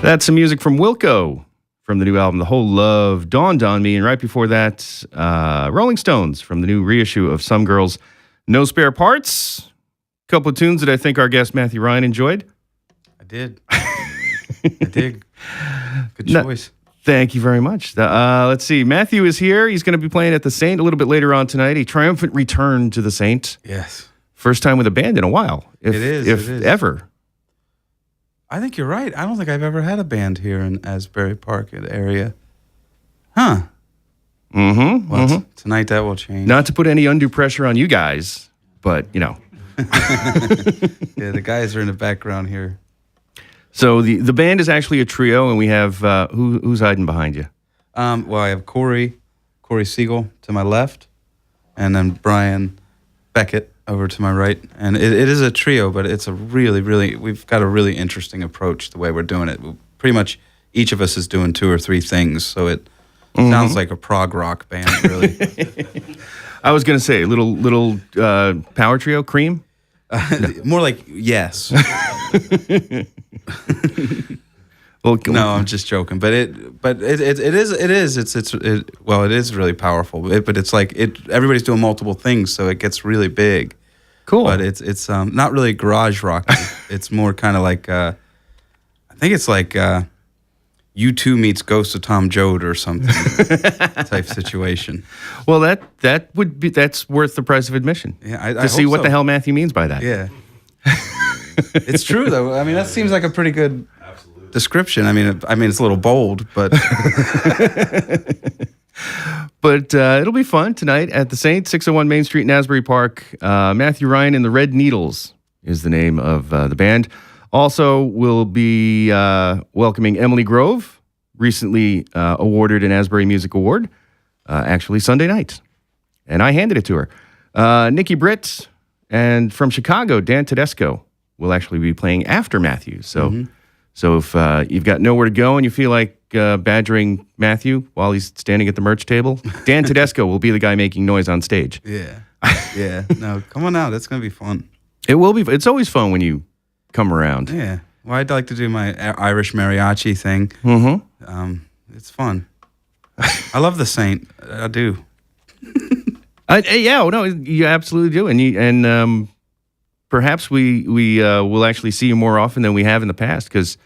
That's some music from Wilco from the new album, The Whole Love Dawned on Me. And right before that, Rolling Stones from the new reissue of Some Girls, No Spare Parts. A couple of tunes that I think our guest Matthew Ryan enjoyed. I did. I did. Good choice. Thank you very much. Let's see. Matthew is here. He's going to be playing at the Saint a little bit later on tonight. A triumphant return to the Saint. Yes. First time with a band in a while. If ever. I think you're right. I don't think I've ever had a band here in Asbury Park area. Huh. Mm-hmm. Well, tonight that will change. Not to put any undue pressure on you guys, but, you know. Yeah, the guys are in the background here. So the band is actually a trio, and we have, who's hiding behind you? Well, I have Corey Siegel to my left, and then Brian Beckett over to my right. And it is a trio, but it's a really, we've got a really interesting approach the way we're doing it. Pretty much each of us is doing 2 or 3 things, so it sounds like a prog rock band, really. I was going to say, little power trio, Cream? More like yes. Well, no, I'm just joking. But it is really powerful. But it's like everybody's doing multiple things, so it gets really big. Cool. But it's not really garage rock. It's more kind of like I think it's like U2 meets Ghost of Tom Joad or something type situation. Well, that's worth the price of admission. Yeah, to see what the hell Matthew means by that. Yeah. It's true though. I mean, that seems like a pretty good description. I mean, it's a little bold, but but it'll be fun tonight at the Saint, 601 Main Street in Asbury Park. Matthew Ryan and the Red Needles is the name of the band. Also, we'll be welcoming Emily Grove, recently awarded an Asbury Music Award, actually Sunday night, and I handed it to her. Nikki Britt, and from Chicago, Dan Tedesco will actually be playing after Matthew. So, so if you've got nowhere to go and you feel like badgering Matthew while he's standing at the merch table, Dan Tedesco will be the guy making noise on stage. Yeah. No, come on out. It's going to be fun. It will be. It's always fun when you come around. Yeah. Well, I'd like to do my Irish mariachi thing. Mm-hmm. It's fun. I love the Saint. I do. Yeah, no, you absolutely do, and perhaps we will actually see you more often than we have in the past because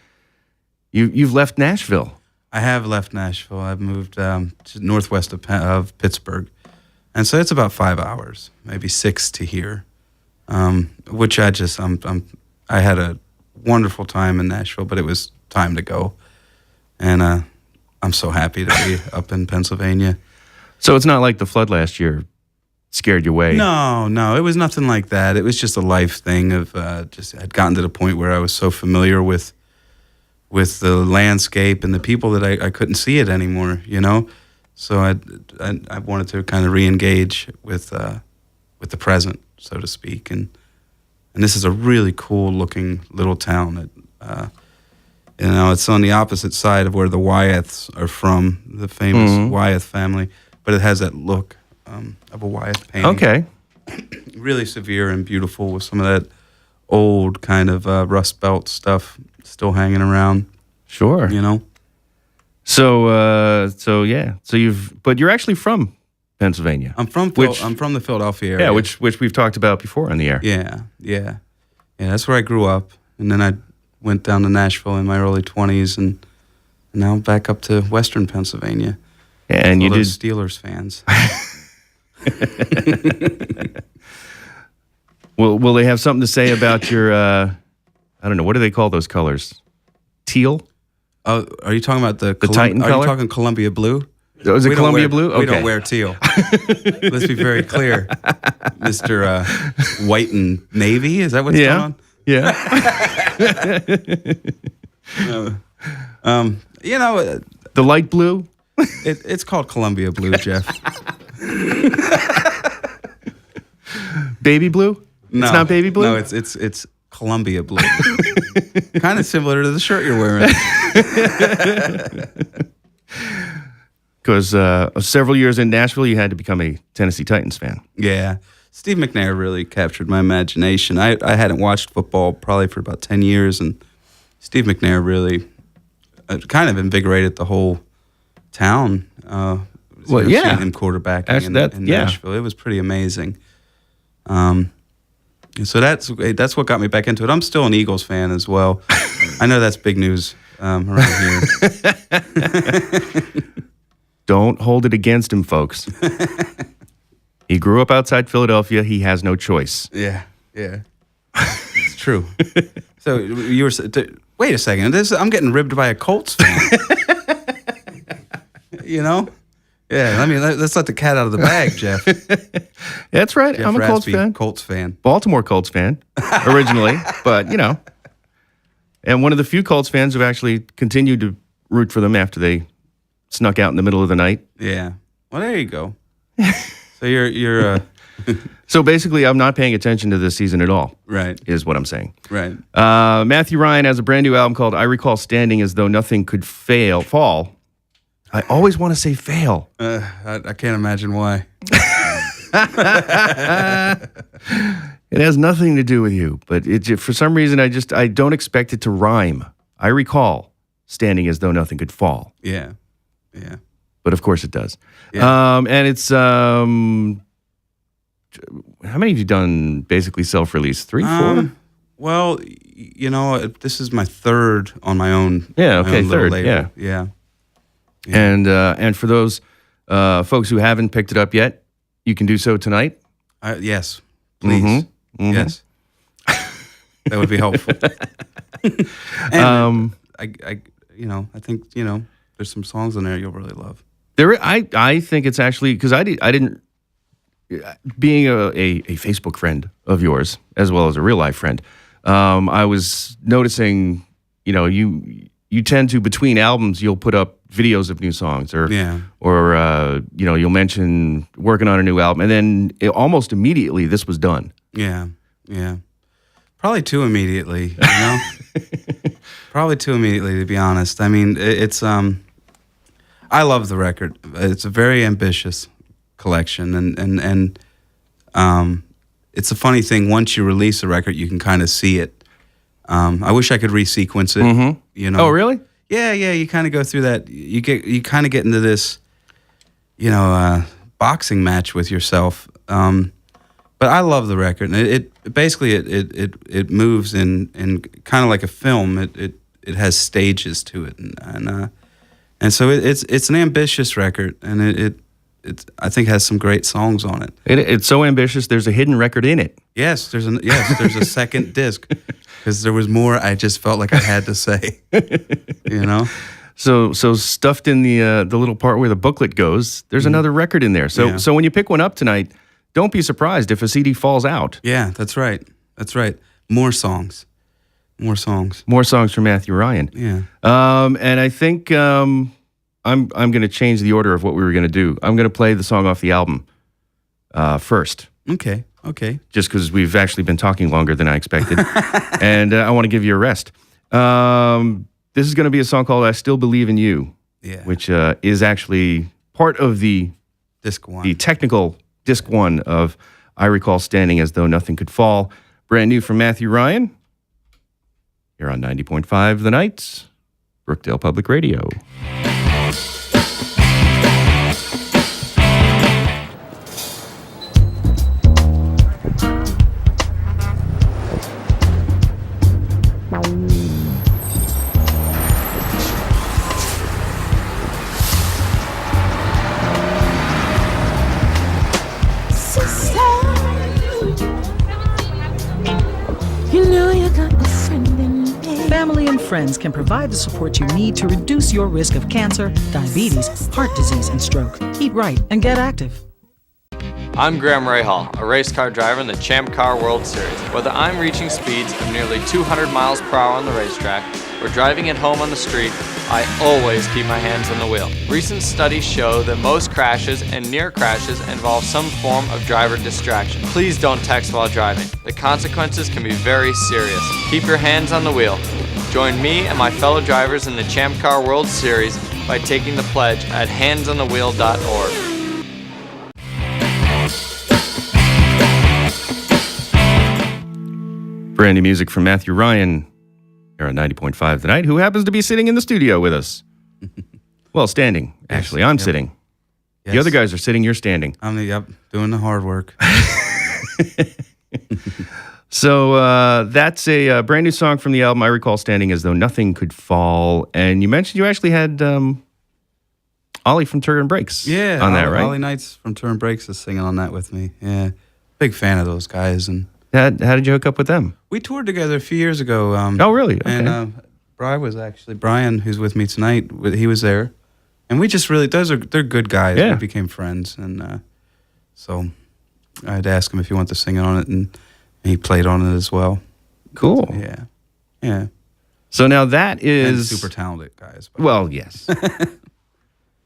you've left Nashville. I have left Nashville. I've moved to northwest of Pittsburgh, and so it's about 5 hours, maybe 6 to here. Which I had a wonderful time in Nashville, but it was time to go, and I'm so happy to be up in Pennsylvania. So it's not like the flood last year scared you away. No, it was nothing like that. It was just a life thing of I'd gotten to the point where I was so familiar with the landscape and the people that I couldn't see it anymore, you know? So I wanted to kind of re-engage with the present, so to speak. And this is a really cool looking little town. It's on the opposite side of where the Wyeths are from, the famous Wyeth family, but it has that look of a Wyeth painting. Okay. Really severe and beautiful with some of that old kind of Rust Belt stuff still hanging around. Sure. You know? So but you're actually from Pennsylvania. I'm from the Philadelphia area. Yeah, which we've talked about before on the air. Yeah. That's where I grew up, and then I went down to Nashville in my early 20s, and now back up to Western Pennsylvania. Yeah, and you did Steelers fans. Will they have something to say about your? I don't know. What do they call those colors? Teal. Oh, are you talking about the Titan color? Are you talking Columbia blue? Was it Columbia blue? Okay. We don't wear teal. Let's be very clear, Mr. White and Navy. Is that what's going on? Yeah. The light blue. It's called Columbia blue, Jeff. Baby blue? No, it's not baby blue. No, it's Columbia blue. Kind of similar to the shirt you're wearing. Because several years in Nashville, you had to become a Tennessee Titans fan. Yeah. Steve McNair really captured my imagination. I hadn't watched football probably for about 10 years, and Steve McNair really kind of invigorated the whole town. Well, yeah. Seeing him quarterbacking in Nashville. It was pretty amazing. So that's what got me back into it. I'm still an Eagles fan as well. I know that's big news around here. Don't hold it against him, folks. He grew up outside Philadelphia. He has no choice. Yeah. It's true. So you were... Wait a second. I'm getting ribbed by a Colts fan. You know? Yeah, let's let the cat out of the bag, Jeff. That's right. Jeff I'm a Raspe, Colts fan. Colts fan. Baltimore Colts fan, originally. But, and one of the few Colts fans who actually continued to root for them after they snuck out in the middle of the night. Yeah. Well, there you go. So you're So basically, I'm not paying attention to this season at all. Right. Is what I'm saying. Right. Matthew Ryan has a brand new album called I Recall Standing As Though Nothing Could Fall. I always want to say fail. I can't imagine why. It has nothing to do with you, but for some reason, I don't expect it to rhyme. I recall standing as though nothing could fall. Yeah. But of course it does. Yeah. And it's, how many have you done basically self-release? 3, 4? Well, this is my third on my own. Yeah, okay, third, label. Yeah. And for those folks who haven't picked it up yet, you can do so tonight. Yes, please. Mm-hmm. Yes, that would be helpful. And I think there's some songs in there you'll really love. I think it's actually because I didn't being a Facebook friend of yours as well as a real life friend. I was noticing, you tend to, between albums, you'll put up videos of new songs or you'll mention working on a new album. And then almost immediately this was done. Yeah. Probably too immediately, Probably too immediately, to be honest. I mean, it's, I love the record. It's a very ambitious collection. And it's a funny thing. Once you release a record, you can kind of see it. I wish I could resequence it. Mm-hmm. Oh, really? Yeah. You kind of go through that. You kind of get into this, boxing match with yourself. But I love the record, and it basically it moves in kind of like a film. It has stages to it, and so it's an ambitious record, and it I think has some great songs on it. It's so ambitious. There's a hidden record in it. Yes, there's a second disc. Because there was more I just felt like I had to say, So stuffed in the little part where the booklet goes, there's another record in there. So when you pick one up tonight, don't be surprised if a CD falls out. Yeah, that's right. More songs from Matthew Ryan. Yeah. And I think I'm going to change the order of what we were going to do. I'm going to play the song off the album first. Okay. Just because we've actually been talking longer than I expected. And I want to give you a rest. This is going to be a song called I Still Believe in You, which is actually part of the Disc 1. The technical Disc 1 of I Recall Standing As Though Nothing Could Fall. Brand new from Matthew Ryan. Here on 90.5 The Nights, Brookdale Public Radio. Family and friends can provide the support you need to reduce your risk of cancer, diabetes, heart disease, and stroke. Eat right and get active. I'm Graham Rahal, a race car driver in the Champ Car World Series. Whether I'm reaching speeds of nearly 200 miles per hour on the racetrack or driving at home on the street, I always keep my hands on the wheel. Recent studies show that most crashes and near crashes involve some form of driver distraction. Please don't text while driving. The consequences can be very serious. Keep your hands on the wheel. Join me and my fellow drivers in the Champ Car World Series by taking the pledge at handsonthewheel.org. Brand new music from Matthew Ryan. here on 90.5 tonight, who happens to be sitting in the studio with us. Well, standing, actually. I'm sitting. Yes. The other guys are sitting, you're standing. I'm doing the hard work. So that's a brand new song from the album, I Recall Standing As Though Nothing Could Fall. And you mentioned you actually had Ollie from Turn Breaks on that, right? Ollie Knights from Turn Breaks is singing on that with me. Yeah, big fan of those guys. And how did you hook up with them? we toured together a few years ago. Oh, really? Okay. And Brian, who's with me tonight, he was there. And we just really, they're good guys. Yeah. We became friends. And so I'd ask him if he wanted to sing on it, and he played on it as well. Cool. Yeah. So now that And is... super talented guys. Well, yes.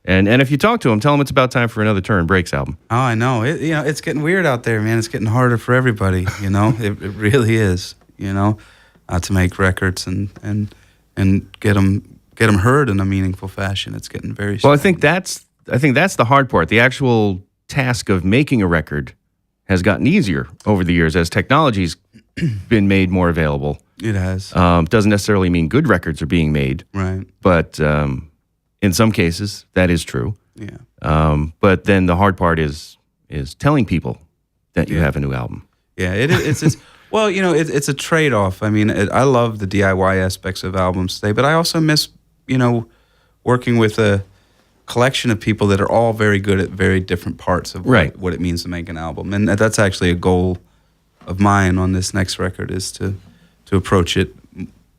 and if you talk to them, tell them it's about time for another Turn Breaks album. Oh, I know. It's getting weird out there, man. It's getting harder for everybody, it really is, to make records and get them heard in a meaningful fashion. It's getting very Well, I strange. think that's the hard part. The actual task of making a record has gotten easier over the years as technology's been made more available. It has. Doesn't necessarily mean good records are being made, Right. but in some cases that is true. Yeah. But then the hard part is telling people that you have a new album. Yeah, it's well, it's a trade-off. I mean, I love the DIY aspects of albums today, but I also miss, working with a collection of people that are all very good at very different parts of what it means to make an album. And that's actually a goal of mine on this next record, is to approach it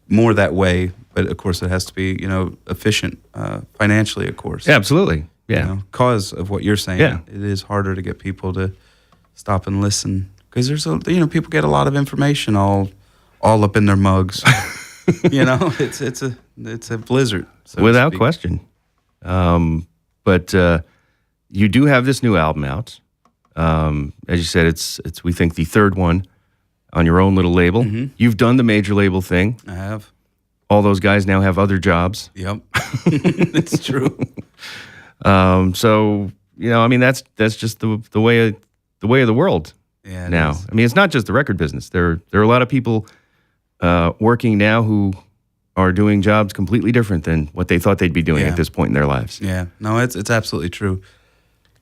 more that way. But of course, it has to be, efficient financially, of course. Yeah, absolutely. Yeah. Cause of what you're saying. Yeah. It is harder to get people to stop and listen, because there's people get a lot of information all up in their mugs. It's a blizzard. So to Without speak. question. But you do have this new album out. As you said, it's we think the third one on your own little label. Mm-hmm. You've done the major label thing. I have. All those guys now have other jobs. Yep. It's true. So that's just the way of the world Yeah. it now. is. I mean, it's not just the record business. There are a lot of people working now who are doing jobs completely different than what they thought they'd be doing at this point in their lives. Yeah. No, it's absolutely true.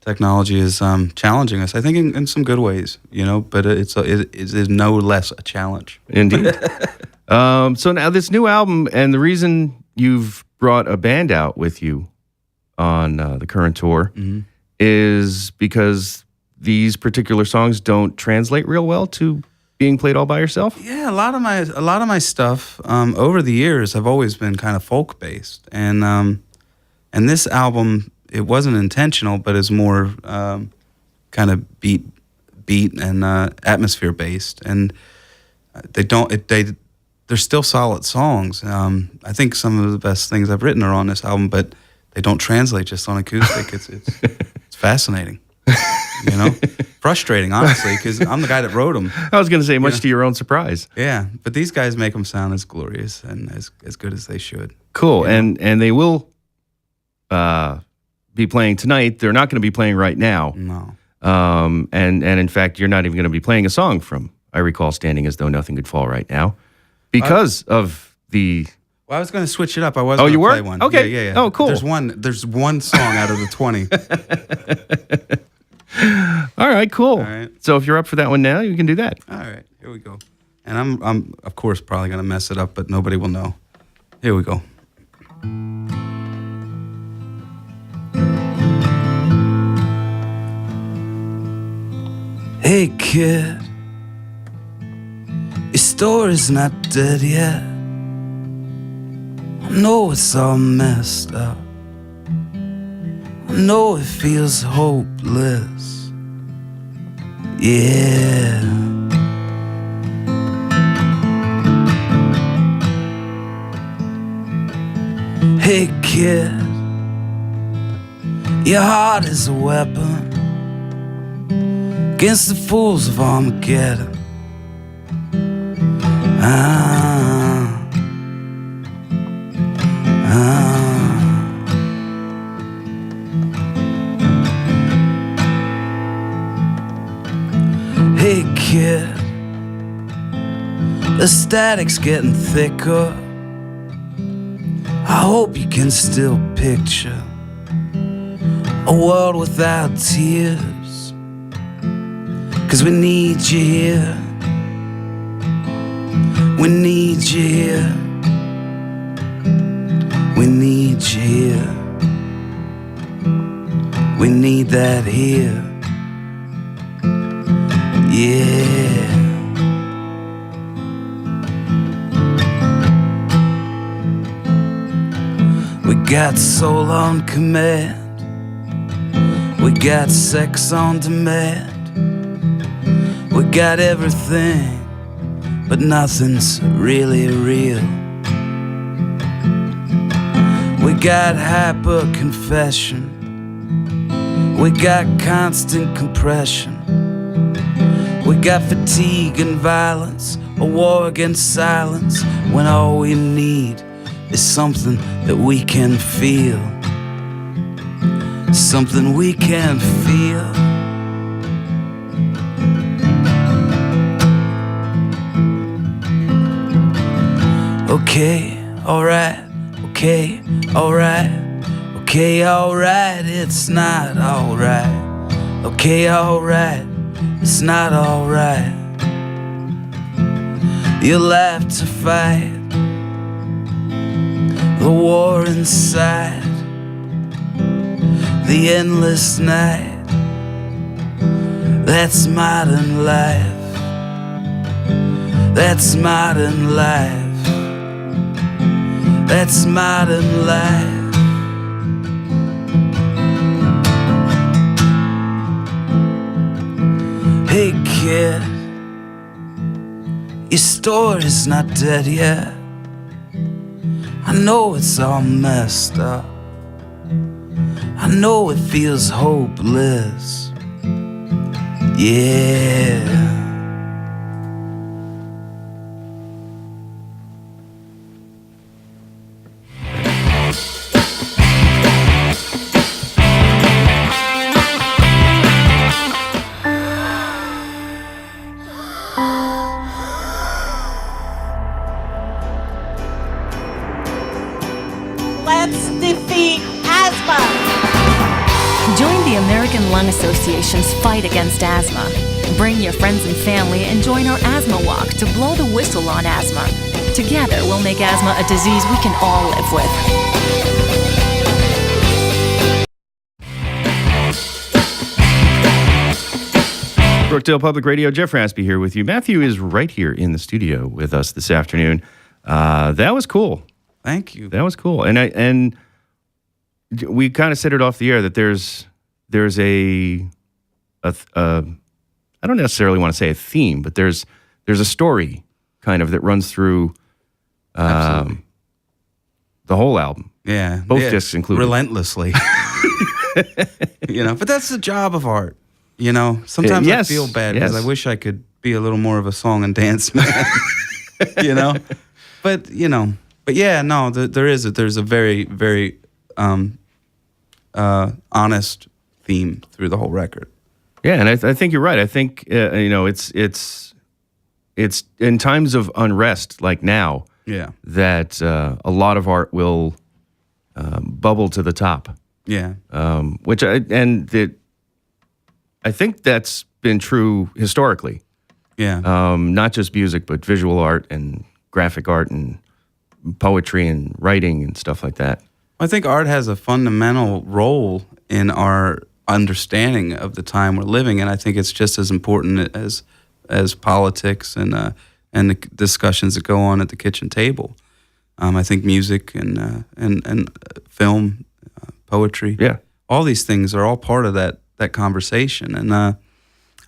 Technology is challenging us, I think, in some good ways, but it is no less a challenge. Indeed. So now this new album, and the reason you've brought a band out with you on the current tour is because these particular songs don't translate real well to being played all by yourself? Yeah, a lot of my stuff over the years have always been kind of folk based, and this album, it wasn't intentional, but it's more kind of beat and atmosphere based, and they're still solid songs. I think some of the best things I've written are on this album, but they don't translate just on acoustic. It's fascinating. Frustrating, honestly, because I'm the guy that wrote them. I was going to say, much to your own surprise. Yeah, but these guys make them sound as glorious and as good as they should. Cool, and they will be playing tonight. They're not going to be playing right now. No. And in fact, you're not even going to be playing a song from I Recall Standing As Though Nothing Could Fall right now because of the... Well, I was going to switch it up. I was Oh, going you to were? play one. Okay. Yeah. Oh, cool. There's one song out of the 20. All right, cool. All right. So if you're up for that one now, you can do that. All right, here we go. And I'm of course probably going to mess it up, but nobody will know. Here we go. Hey kid, your story's not dead yet. I know it's all messed up. I know it feels hopeless. Yeah. Hey kid, your heart is a weapon against the fools of Armageddon. Hey kid, the static's getting thicker. I hope you can still picture a world without tears, 'cause we need you here. We need you here. We need you here. We need that here. Yeah. We got soul on command. We got sex on demand. We got everything, but nothing's really real. We got hyper confession. We got constant compression. We got fatigue and violence, a war against silence, when all we need is something that we can feel. Something we can feel. Okay, alright, okay, alright, okay, alright, it's not alright. Okay, alright, it's not alright. You'll have to fight the war inside, the endless night. That's modern life. That's modern life. That's modern life. Hey kid, your story's not dead yet. I know it's all messed up. I know it feels hopeless. Yeah. Association's fight against asthma. Bring your friends and family and join our asthma walk to blow the whistle on asthma. Together, we'll make asthma a disease we can all live with. Brookdale Public Radio, Jeff Raspe here with you. Matthew is right here in the studio with us this afternoon. That was cool. Thank you. That was cool. And we kind of said it off the air that there's a I don't necessarily want to say a theme, but there's a story kind of that runs through the whole album. Yeah. Both discs included. Relentlessly. But that's the job of art. Sometimes I feel bad because I wish I could be a little more of a song and dance man. But yeah, no, there's a very, very honest theme through the whole record. Yeah, and I think you're right. I think it's in times of unrest like now. Yeah. That a lot of art will bubble to the top. Yeah. I think that's been true historically. Yeah. Not just music, but visual art and graphic art and poetry and writing and stuff like that. I think art has a fundamental role in our understanding of the time we're living in. I think it's just as important as politics and the discussions that go on at the kitchen table. I think music and film, poetry, all these things are all part of that conversation. And I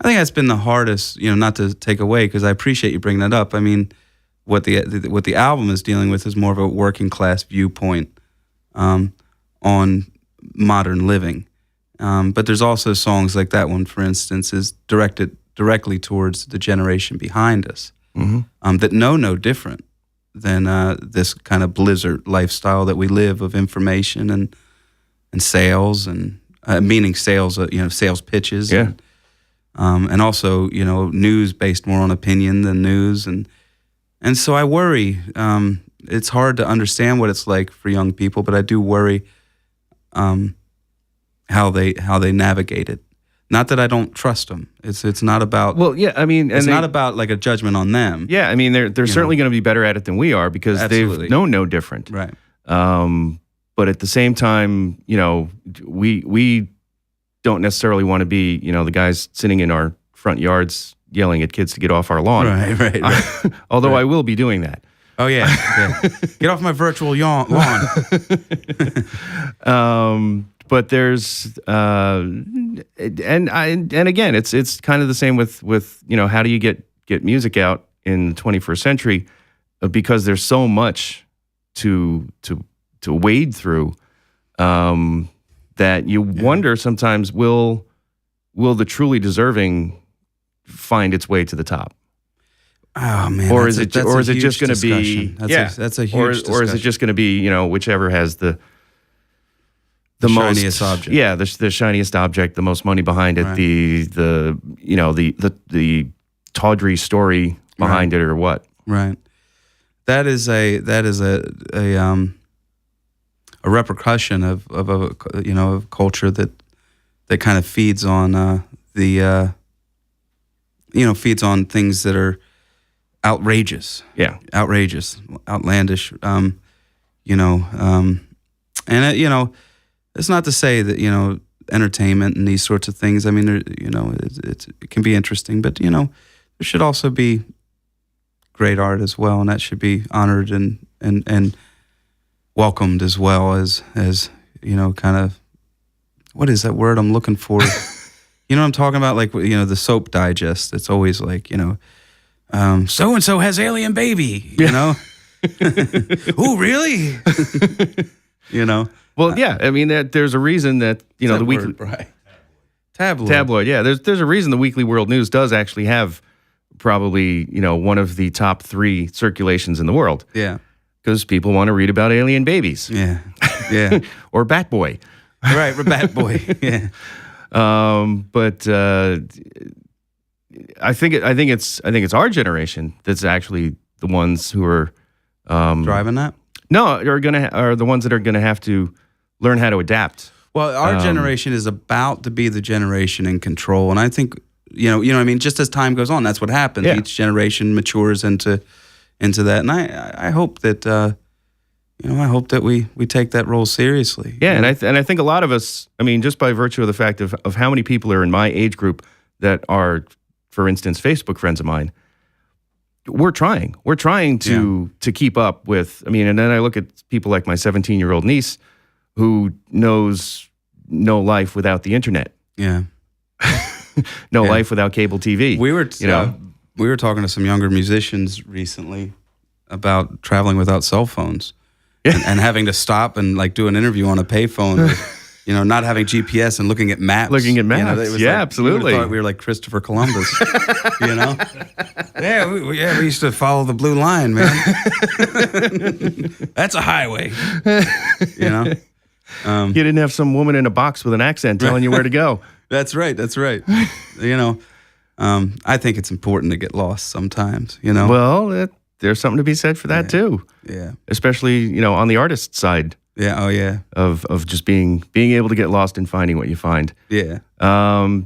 think that's been the hardest, not to take away, because I appreciate you bringing that up. I mean, what the album is dealing with is more of a working class viewpoint on modern living. But there's also songs like that one, for instance, is directed directly towards the generation behind us, that know no different than this kind of blizzard lifestyle that we live of information and sales and meaning sales, sales pitches, and also news based more on opinion than news, and so I worry, it's hard to understand what it's like for young people, but I do worry how they navigate it. Not that I don't trust them. It's not about. Well, yeah, I mean, it's not about like a judgment on them. Yeah, I mean, they're certainly going to be better at it than we are because Absolutely. they've known no different. Right. But at the same time, we don't necessarily want to be, the guys sitting in our front yards yelling at kids to get off our lawn. Right. Although I will be doing that. Oh yeah. Get off my virtual lawn. But there's and again, it's kind of the same with how do you get music out in the 21st century, because there's so much to wade through, that you wonder sometimes will the truly deserving find its way to the top? Oh man! Or is it just going to be? That's a huge discussion. Or is it just going to be whichever has the shiniest object? Yeah, the shiniest object, the most money behind it, Right. the tawdry story behind it, or what? Right. That is a repercussion of a culture that kind of feeds on feeds on things that are outrageous. Yeah. Outrageous, outlandish. It's not to say that entertainment and these sorts of things. I mean, it can be interesting, but there should also be great art as well, and that should be honored and welcomed as well as kind of, what is that word I'm looking for? You know what I'm talking about? Like, the soap digest. It's always like, so and so has alien baby. Ooh, really? Well, yeah. I mean, there's a reason that the weekly tabloid. Yeah, there's a reason the Weekly World News does actually have probably one of the top 3 circulations in the world. Yeah, because people want to read about alien babies. Yeah. Or Bat Boy. Right, Bat Boy. Yeah. But I think it's our generation that's actually the ones who are driving that. No, are the ones that are gonna have to learn how to adapt. Well, our generation is about to be the generation in control, and I think what I mean. Just as time goes on, that's what happens. Yeah. Each generation matures into that, and I hope that we take that role seriously. Yeah, and I think a lot of us, I mean, just by virtue of the fact of how many people are in my age group that are, for instance, Facebook friends of mine, we're trying to keep up with. I mean, and then I look at people like my 17-year-old niece, who knows no life without the internet. Yeah. No life without cable TV. We were talking to some younger musicians recently about traveling without cell phones. And having to stop and like do an interview on a payphone, not having GPS and looking at maps. Absolutely. We thought we were like Christopher Columbus. We used to follow the blue line, man. That's a highway. You didn't have some woman in a box with an accent telling you where to go. That's right. I think it's important to get lost sometimes. Well, there's something to be said for that too. Yeah. Especially, on the artist side. Yeah. Oh yeah. Of just being able to get lost and finding what you find. Yeah. But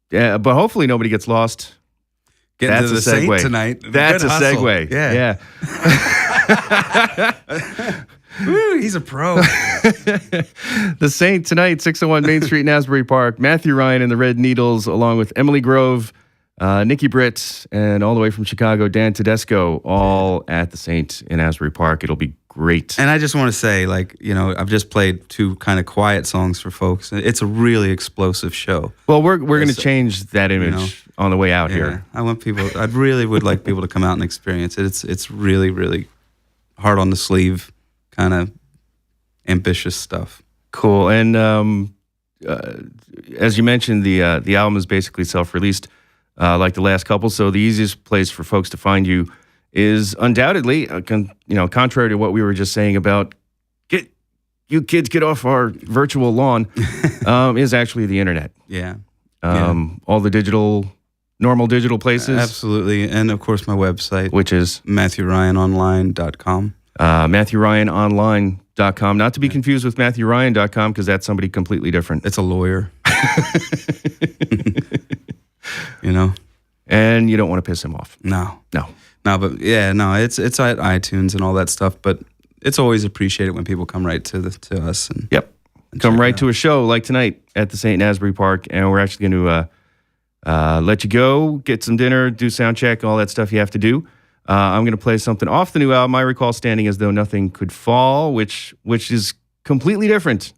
hopefully nobody gets lost. Getting to the Saint tonight. That's a segue. Yeah. Woo, he's a pro. The Saint tonight, 601 Main Street in Asbury Park. Matthew Ryan and the Red Needles, along with Emily Grove, Nikki Britt, and all the way from Chicago, Dan Tedesco, all at the Saint in Asbury Park. It'll be great. And I just want to say, I've just played 2 kind of quiet songs for folks. It's a really explosive show. Well, we're going to change that image on the way out here. I really would like people to come out and experience it. It's really, really hard on the sleeve, kind of ambitious stuff. Cool. And as you mentioned, the album is basically self-released, like the last couple. So the easiest place for folks to find you is undoubtedly, contrary to what we were just saying about get off our virtual lawn, is actually the internet. Yeah. All the normal digital places. Absolutely. And of course my website, which is MatthewRyanOnline.com. MatthewRyanOnline.com. Not to be confused with MatthewRyan.com, because that's somebody completely different. It's a lawyer. You know? And you don't want to piss him off. No. No. No, but yeah, no, it's at iTunes and all that stuff, but it's always appreciated when people come right to us. And Yep. Come right to a show like tonight at the St. Asbury Park, and we're actually going to let you go, get some dinner, do sound check, all that stuff you have to do. I'm going to play something off the new album, I Recall Standing As Though Nothing Could Fall, which is completely different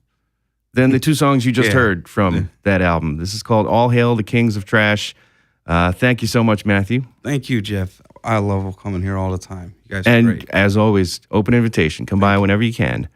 than the two songs you just heard from that album. This is called All Hail the Kings of Trash. Thank you so much, Matthew. Thank you, Jeff. I love coming here all the time. You guys are and great. As always, open invitation. Come by whenever you can.